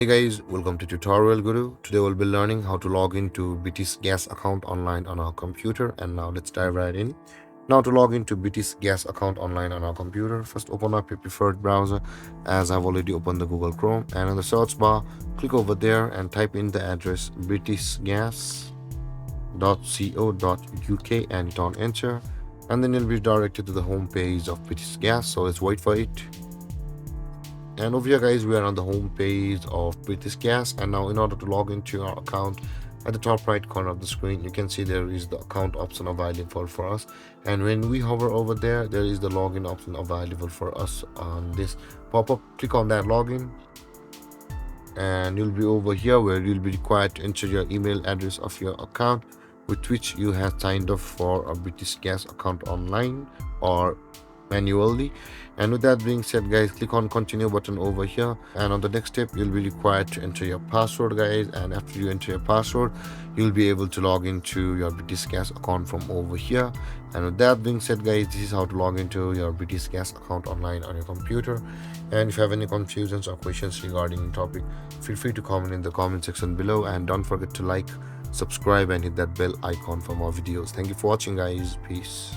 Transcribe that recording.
Hey guys, welcome to Tutorial Guru. Today we'll be learning how to log into BT's gas account online on our computer. And now let's dive right in. Now to log into BT's gas account online on our computer, first open up your preferred browser, as I've already opened the Google Chrome, and in the search bar click over there and type in the address britishgas.co.uk and hit on enter, and then you'll be directed to the home page of British Gas. So let's wait for it. And over here guys, we are on the home page of British Gas, and now in order to log into our account, at the top right corner of the screen you can see there is the account option available for us, and when we hover over there, there is the login option available for us on this pop-up. Click on that login and you'll be over here where you'll be required to enter your email address of your account with which you have signed up for a British Gas account online or manually. And with that being said guys, click on continue button over here, and on the next step you'll be required to enter your password guys, and after you enter your password you'll be able to log into your British Gas account from over here. And with that being said guys, this is how to log into your British Gas account online on your computer. And if you have any confusions or questions regarding the topic, feel free to comment in the comment section below, and don't forget to like, subscribe and hit that bell icon for more videos. Thank you for watching guys. Peace.